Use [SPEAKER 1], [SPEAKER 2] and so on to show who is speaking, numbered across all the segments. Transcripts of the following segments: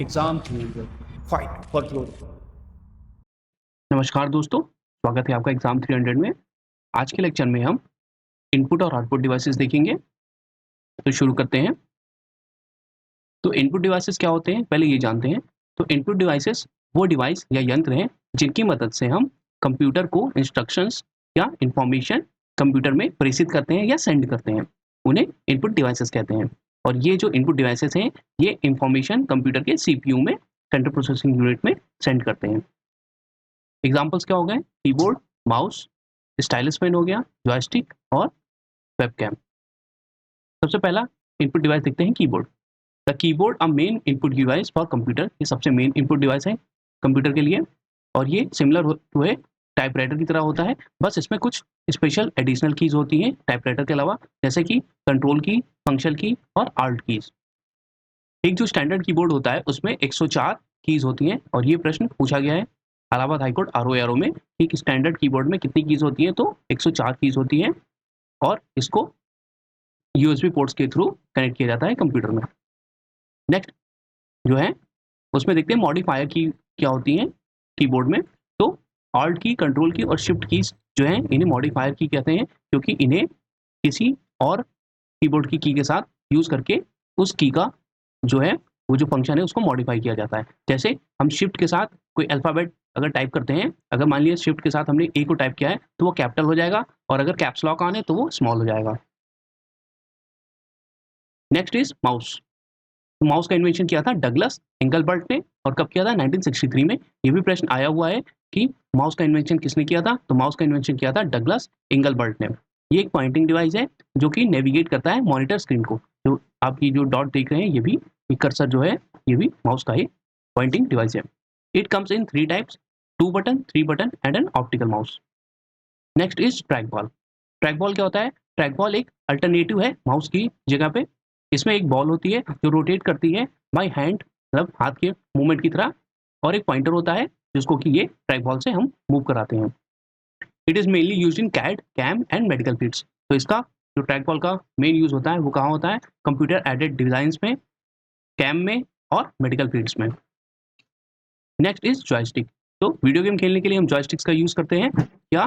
[SPEAKER 1] exam 300 fight for glory।
[SPEAKER 2] नमस्कार दोस्तों, स्वागत है आपका एग्जाम 300 में। आज के लेक्चर में हम इनपुट और आउटपुट डिवाइसेस देखेंगे। तो शुरू करते हैं। तो इनपुट डिवाइसेस क्या होते हैं, पहले ये जानते हैं। तो इनपुट डिवाइसेस वो डिवाइस या यंत्र हैं जिनकी मदद से हम कंप्यूटर को इंस्ट्रक्शंस या इंफॉर्मेशन कंप्यूटर में प्रेषित करते हैं या सेंड करते हैं, उन्हें इनपुट डिवाइसेस कहते हैं। और ये जो इनपुट डिवाइसेस हैं, ये इंफॉर्मेशन कंप्यूटर के सीपीयू में, सेंट्रल प्रोसेसिंग यूनिट में सेंड करते हैं। एग्जाम्पल्स क्या हो गए? कीबोर्ड, माउस, स्टाइलस पेन हो गया, जॉयस्टिक और वेबकैम। सबसे पहला इनपुट डिवाइस देखते हैं, keyboard. The keyboard a main input device for computer. ये सबसे मेन इनपुट डिवाइस है कंप्यूटर के लिए, और ये सिमिलर टू ए टाइपराइटर की तरह होता है, बस इसमें कुछ स्पेशल एडिशनल कीज होती हैं टाइपराइटर के अलावा, जैसे कि कंट्रोल की, फंक्शन की और आल्ट कीज। एक जो स्टैंडर्ड कीबोर्ड होता है उसमें 104 कीज होती हैं, और ये प्रश्न पूछा गया है इलाहाबाद हाईकोर्ट आरओ में कि स्टैंडर्ड कीबोर्ड में कितनी कीज होती हैं, तो 104 कीज होती हैं, और इसको यूएसबी पोर्ट्स के थ्रू कनेक्ट किया जाता है कंप्यूटर में। नेक्स्ट जो है उसमें देखते हैं मॉडिफायर की क्या होती हैं कीबोर्ड में। तो ऑल्ट की, कंट्रोल की और शिफ्ट कीज जो है इन्हें मॉडिफायर की कहते हैं, क्योंकि इन्हें किसी और कीबोर्ड की के साथ यूज करके उस की का जो है वो जो फंक्शन है उसको मॉडिफाई किया जाता है। जैसे हम शिफ्ट के साथ कोई अल्फाबेट अगर टाइप करते हैं, अगर मान लीजिए शिफ्ट के साथ हमने ए को टाइप किया है तो वो कैपिटल हो जाएगा, और अगर कैप्स लॉक ऑन है तो वो स्मॉल हो जाएगा। Next is mouse. तो माउस का इन्वेंशन किया था डगलस एंगलबर्ट ने, और कब किया था? 1963 में। ये भी प्रश्न आया हुआ है कि माउस का इन्वेंशन किसने किया था, तो माउस का इन्वेंशन किया था डगलस एंगलबर्ट ने। ये एक पॉइंटिंग डिवाइस है जो कि नेविगेट करता है मॉनिटर स्क्रीन को। जो आप ये जो डॉट देख रहे हैं, ये भी कर्सर जो है ये भी माउस का ही पॉइंटिंग डिवाइस है। It comes in 3 types, 2 button, 3 button and an optical mouse. Next is track ball. Track ball क्या होता है? ट्रैक बॉल एक अल्टरनेटिव है माउस की जगह पे। इसमें एक बॉल होती है जो रोटेट करती है बाय हैंड, मतलब हाथ के मूवमेंट की तरह, और एक पॉइंटर होता है जिसको कि ये ट्रैक बॉल से हम मूव कराते हैं। It is mainly used in CAD, CAM and medical fields. तो इसका जो ट्रैक बॉल का मेन यूज होता है वो कहाँ होता है? कंप्यूटर एडेड डिजाइन में, कैम में और मेडिकल फील्ड्स में। Next is joystick. तो वीडियो गेम खेलने के लिए हम जॉयस्टिक्स का यूज करते हैं, या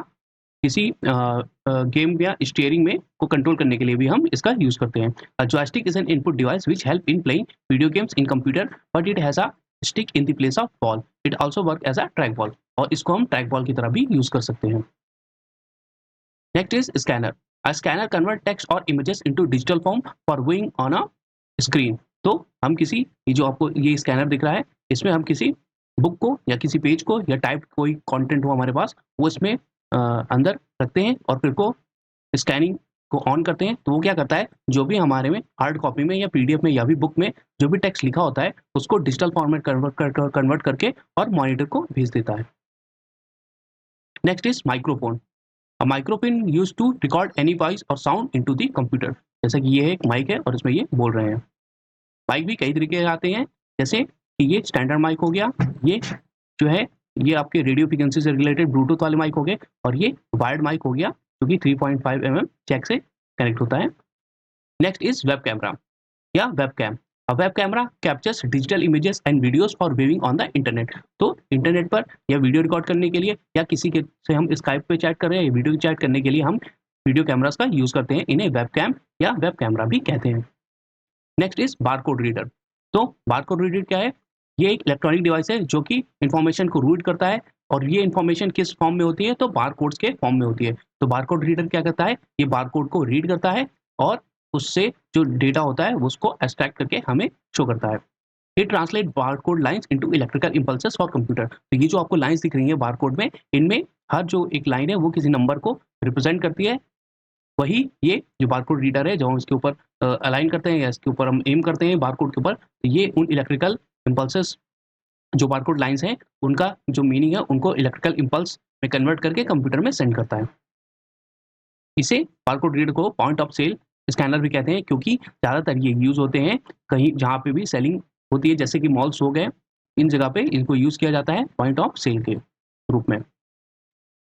[SPEAKER 2] किसी गेम या स्टीयरिंग में को कंट्रोल करने के लिए भी हम इसका यूज करते हैं। Joystick is an input device which help in playing video games in computer, but it has a stick in the place of ball. It also work as a track ball, और इसको हम track ball की तरह भी use कर सकते हैं। Next is scanner. A scanner convert text और images into digital form for viewing on a screen. तो हम किसी, ये जो आपको ये स्कैनर दिख रहा है, इसमें हम किसी बुक को या किसी पेज को या टाइप कोई कंटेंट हो हमारे पास, वो इसमें अंदर रखते हैं और फिर को स्कैनिंग को ऑन करते हैं, तो वो क्या करता है, जो भी हमारे में हार्ड कॉपी में या पीडीएफ में या भी बुक में जो भी टेक्स्ट लिखा होता है उसको डिजिटल फॉर्मेट कन्वर्ट करके और मॉनिटर को भेज देता है। Next is microphone. A microphone used to record any voice or sound into the computer। जैसा कि ये एक माइक है और इसमें ये बोल रहे हैं। माइक भी कई तरीके के आते हैं, जैसे कि ये स्टैंडर्ड माइक हो गया, ये जो है ये आपके रेडियो फ्रीक्वेंसी से रिलेटेड ब्लूटूथ वाले माइक हो गए, और ये वायर्ड माइक हो गया जो कि 3.5 mm जैक से कनेक्ट होता है। नेक्स्ट इज वेब कैमरा या webcam. A web camera captures digital images and videos for viewing on the internet। तो इंटरनेट पर या वीडियो रिकॉर्ड करने के लिए, या किसी के से हम स्काइप पे चैट कर रहे हैं या वीडियो चैट करने के लिए हम वीडियो कैमरास का यूज करते हैं, इन्हें वेबकैम या वेब कैमरा भी कहते हैं। Next is barcode reader. तो बारकोड रीडर क्या है? ये एक इलेक्ट्रॉनिक डिवाइस है जो कि इंफॉर्मेशन को रीड करता है, और ये इंफॉर्मेशन किस फॉर्म में होती है? तो बारकोड्स के फॉर्म में होती है। तो बारकोड रीडर क्या करता है? ये बारकोड को रीड करता है और उससे जो डेटा होता है उसको एक्सट्रैक्ट करके हमें शो करता है। ये translate barcode lines into electrical impulses for computer. तो ये जो आपको लाइंस दिख रही है बारकोड में, इनमें हर जो एक लाइन है वो किसी नंबर को रिप्रेजेंट करती है। वही ये जो बारकोड रीडर है, जब हम इसके ऊपर अलाइन करते हैं या इसके ऊपर हम एम करते हैं बारकोड के ऊपर, तो ये उन इलेक्ट्रिकल इंपल्सेस जो बारकोड लाइंस हैं उनका जो मीनिंग है उनको इलेक्ट्रिकल इंपल्स में कन्वर्ट करके कंप्यूटर में सेंड करता है। इसे बारकोड रीडर को पॉइंट ऑफ सेल स्कैनर भी कहते हैं, क्योंकि ज़्यादातर ये यूज़ होते हैं कहीं जहाँ पे भी सेलिंग होती है, जैसे कि मॉल्स हो गए, इन जगह पे इनको यूज़ किया जाता है पॉइंट ऑफ सेल के रूप में।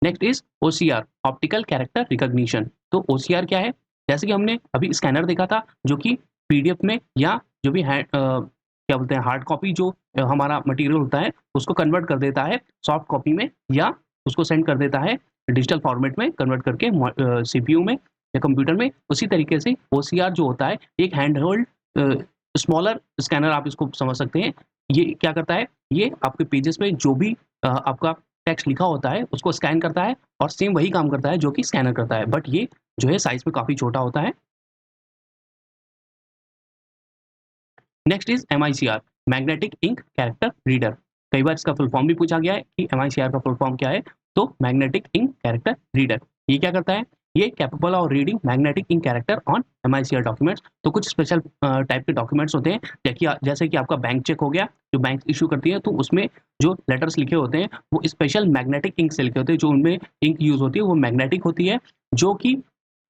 [SPEAKER 2] Next is OCR, optical character recognition. तो ओसीआर क्या है? जैसे कि हमने अभी स्कैनर देखा था जो कि पीडीएफ में या जो भी क्या क्या बोलते हैं हार्ड कॉपी जो हमारा मटेरियल होता है उसको कन्वर्ट कर देता है सॉफ्ट कॉपी में, या उसको सेंड कर देता है डिजिटल फॉर्मेट में कन्वर्ट करके सीपीयू में या कंप्यूटर में। उसी तरीके से ओसीआर जो होता है एक हैंड होल्ड स्मॉलर स्कैनर, आप इसको समझ सकते हैं। ये क्या करता है, ये आपके पेजेस में जो भी आपका टेक्स्ट लिखा होता है उसको स्कैन करता है और सेम वही काम करता है जो कि स्कैनर करता है, बट ये जो है साइज में काफी छोटा होता है। Next is MICR, magnetic ink character reader. कई बार इसका फुल फॉर्म भी पूछा गया है कि MICR का फुल फॉर्म क्या है, तो मैग्नेटिक इंक कैरेक्टर रीडर। ये क्या करता है, ये capable of reading magnetic ink character on MICR documents. तो कुछ स्पेशल टाइप के डॉक्यूमेंट्स होते हैं, जैसे कि आपका बैंक चेक हो गया, जो बैंक इशू करती है, तो उसमें जो लेटर्स लिखे होते हैं वो स्पेशल मैग्नेटिक इंक से लिखे होते हैं। जो उनमें इंक यूज होती है वो मैग्नेटिक होती है, जो कि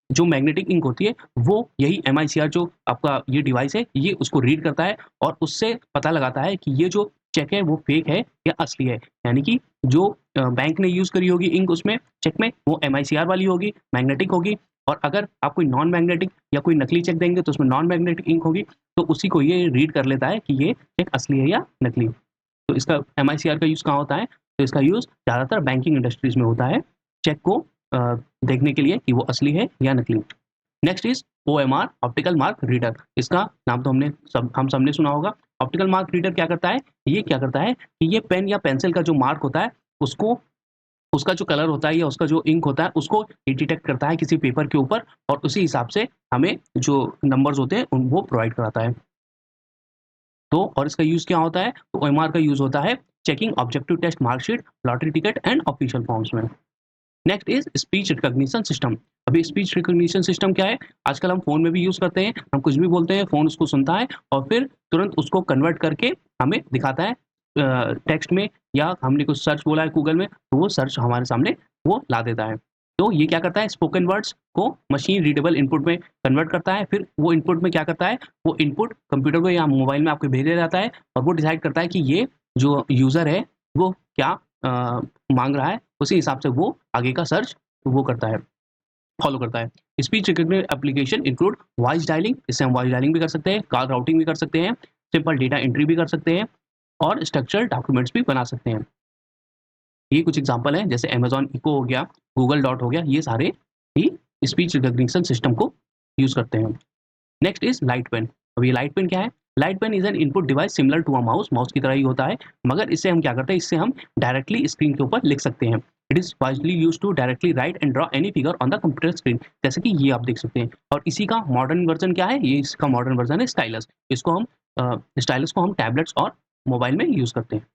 [SPEAKER 2] जो मैग्नेटिक इंक होती है वो यही MICR जो आपका ये डिवाइस है ये उसको रीड करता है और उससे पता लगाता है कि ये जो चेक है वो फेक है या असली है। यानी कि जो बैंक ने यूज करी होगी इंक उसमें चेक में वो MICR वाली होगी, मैग्नेटिक होगी, और अगर आप कोई नॉन मैग्नेटिक या कोई नकली चेक देंगे तो उसमें नॉन मैग्नेटिक इंक होगी, तो उसी को ये रीड कर लेता है कि ये चेक असली है या नकली। तो इसका MICR का यूज कहाँ होता है, तो इसका यूज ज्यादातर बैंकिंग इंडस्ट्रीज में होता है, चेक को देखने के लिए कि वो असली है या नकली। Next is OMR, optical mark reader. इसका नाम तो हम सबने सुना होगा। ऑप्टिकल मार्क रीडर क्या करता है, ये क्या करता है कि ये पेन या पेंसिल का जो मार्क होता है उसको, उसका जो कलर होता है या उसका जो इंक होता है उसको ये डिटेक्ट करता है किसी पेपर के ऊपर, और उसी हिसाब से हमें जो नंबर्स होते हैं वो प्रोवाइड कराता है। तो और इसका यूज क्या होता है, तो OMR का यूज होता है checking objective test marksheet, lottery ticket and official forms में। Next is speech recognition system. अभी स्पीच रिकॉग्निशन सिस्टम क्या है, आजकल हम फोन में भी यूज करते हैं, हम कुछ भी बोलते हैं फोन उसको सुनता है और फिर तुरंत उसको कन्वर्ट करके हमें दिखाता है टेक्स्ट में, या हमने कुछ सर्च बोला है गूगल में तो वो सर्च हमारे सामने वो ला देता है। तो ये क्या करता है, स्पोकन वर्ड्स को मशीन रीडेबल इनपुट में कन्वर्ट करता है, फिर वो इनपुट में क्या करता है, वो इनपुट कंप्यूटर को या मोबाइल में आपको भेजा जाता है और वो डिसाइड करता है कि ये जो यूजर है वो क्या मांग रहा है, उसी हिसाब से वो आगे का सर्च वो करता है, फॉलो करता है। Speech recognition application include voice dialing, इससे हम वॉइस डायलिंग भी कर सकते हैं, कॉल राउटिंग भी कर सकते हैं, सिंपल डेटा एंट्री भी कर सकते हैं और स्ट्रक्चर्ड डॉक्यूमेंट्स भी बना सकते हैं। ये कुछ एग्जांपल हैं, जैसे अमेजॉन इको हो गया, गूगल डॉट हो गया, ये सारे ही स्पीच रिकॉग्निशन सिस्टम को यूज करते हैं। Next is light pen. अब ये लाइट पेन क्या है, light pen is an input device similar to a mouse, mouse की तरह ही होता है, मगर इससे हम क्या करते हैं, इससे हम डायरेक्टली स्क्रीन के ऊपर लिख सकते हैं। It is widely use to directly write and draw any figure on the computer screen, जैसे कि ये आप देख सकते हैं। और इसी का मॉडर्न वर्जन क्या है, ये इसका मॉडर्न वर्जन है स्टाइलस। इसको हम स्टाइलस को हम टैबलेट्स और मोबाइल में यूज करते हैं।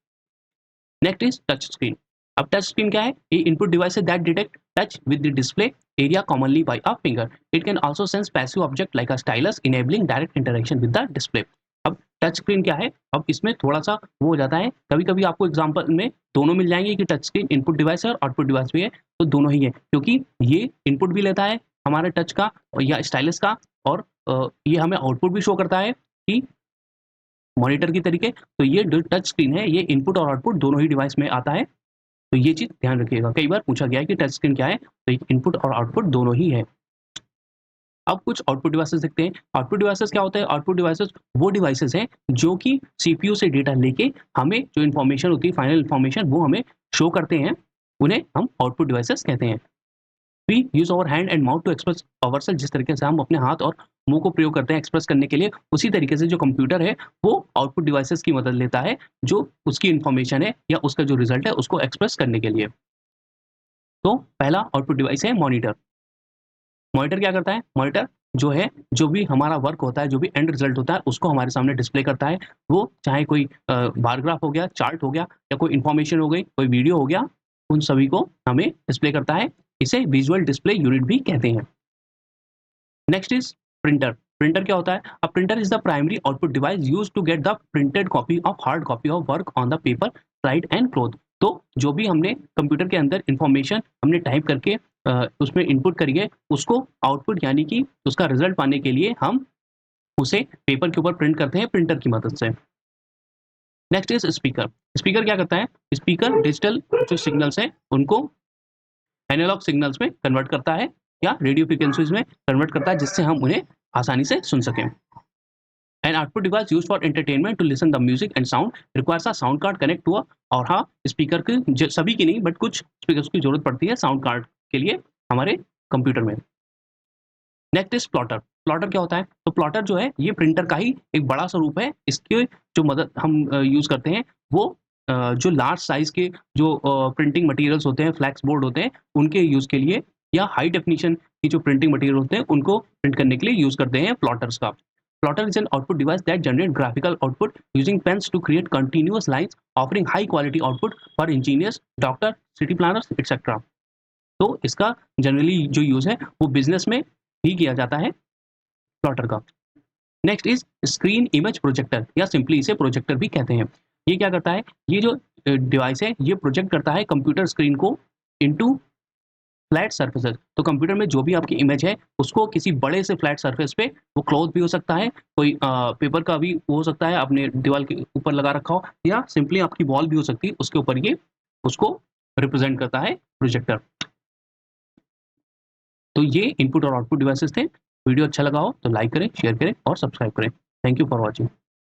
[SPEAKER 2] Next is touch screen. अब टच स्क्रीन क्या है, ये इनपुट डिवाइस है that detect touch with the display area commonly by a finger. It can also sense passive object like a stylus enabling direct interaction with the display. अब touch screen क्या है, अब इसमें थोड़ा सा वो हो जाता है, कभी कभी आपको एग्जांपल में दोनों मिल जाएंगे कि टच स्क्रीन इनपुट डिवाइस है और आउटपुट डिवाइस भी है, तो दोनों ही है, क्योंकि ये इनपुट भी लेता है हमारे टच का या स्टाइलस का, और ये हमें आउटपुट भी शो करता है कि मॉनिटर की तरीके। तो ये जो टच स्क्रीन है ये इनपुट और आउटपुट दोनों ही डिवाइस में आता है, तो ये चीज ध्यान रखिएगा। कई बार पूछा गया है कि टच स्क्रीन क्या है, तो इनपुट और आउटपुट दोनों ही है। अब कुछ आउटपुट डिवाइसेस देखते हैं। आउटपुट डिवाइसेस क्या होते हैं, आउटपुट डिवाइसेस वो डिवाइसेस हैं जो कि सीपीयू से डेटा लेके हमें जो इन्फॉर्मेशन होती है, फाइनल इन्फॉर्मेशन वो हमें शो करते हैं, उन्हें हम आउटपुट डिवाइसेस कहते हैं। We use our hand and mouth to express ourself, जिस तरीके से हम अपने हाथ और मुंह को प्रयोग करते हैं एक्सप्रेस करने के लिए, उसी तरीके से जो कंप्यूटर है वो आउटपुट डिवाइसेस की मदद लेता है, जो उसकी इन्फॉर्मेशन है या उसका जो रिजल्ट है उसको एक्सप्रेस करने के लिए। तो पहला आउटपुट डिवाइस है मॉनिटर। मॉनिटर क्या करता है, मॉनिटर जो है, जो भी हमारा वर्क होता है, जो भी एंड रिजल्ट होता है उसको हमारे सामने डिस्प्ले करता है। वो चाहे कोई बार ग्राफ हो गया, चार्ट हो गया, या कोई इन्फॉर्मेशन हो गई, कोई वीडियो हो गया, उन सभी को हमें डिस्प्ले करता है। इसे विजुअल डिस्प्ले यूनिट भी कहते हैं। Next is printer. प्रिंटर क्या होता है, a printer is the primary output device used to get the printed copy of hard copy of work on the paper, slide and cloth. तो जो भी हमने कंप्यूटर के अंदर इंफॉर्मेशन हमने टाइप करके उसमें इनपुट करिए, उसको आउटपुट यानी कि उसका रिजल्ट पाने के लिए हम उसे पेपर के ऊपर प्रिंट करते हैं प्रिंटर की मदद से। Next is speaker. स्पीकर क्या करता है, स्पीकर डिजिटल जो सिग्नल्स हैं उनको एनालॉग सिग्नल्स में कन्वर्ट करता है या रेडियो फ्रिक्वेंसीज में कन्वर्ट करता है, जिससे हम उन्हें आसानी से सुन सकें। An output device used for entertainment to listen the music and sound requires a sound card connect to a, और हाँ स्पीकर की सभी की नहीं बट कुछ स्पीकर्स की जरूरत पड़ती है साउंड कार्ड के लिए हमारे कंप्यूटर में। Next is plotter. प्लॉटर क्या होता है? तो प्लॉटर जो है ये प्रिंटर का ही एक बड़ा स्वरूप है। इसके जो मदद हम यूज करते हैं वो जो लार्ज साइज के जो प्रिंटिंग मटेरियल्स होते हैं, फ्लैक्स बोर्ड होते हैं, उनके यूज के लिए या हाई डेफिनेशन की जो प्रिंटिंग मटेरियल होते हैं उनको प्रिंट करने के लिए यूज करते हैं प्लॉटर्स का। Plotter is an output device that generates graphical output using pens to create continuous lines, offering high quality output for engineers, doctors, city planners, etc. तो इसका जनरली जो यूज है वो बिजनेस में ही किया जाता है प्लॉटर का। Next is screen image projector या सिंपली इसे प्रोजेक्टर भी कहते हैं। ये क्या करता है? ये जो डिवाइस है ये प्रोजेक्ट करता है कंप्यूटर स्क्रीन को इनटू फ्लैट सर्फेसेस। तो कंप्यूटर में जो भी आपकी इमेज है उसको किसी बड़े से फ्लैट सर्फेस पे, वो क्लॉथ भी हो सकता है, कोई पेपर का भी हो सकता है, आपने दीवार के ऊपर लगा रखा हो, या सिंपली आपकी वॉल भी हो सकती है, उसके ऊपर ये उसको रिप्रेजेंट करता है प्रोजेक्टर। तो ये इनपुट और आउटपुट डिवाइसेस थे। वीडियो अच्छा लगा हो तो लाइक करें, शेयर करें और सब्सक्राइब करें। Thank you for watching.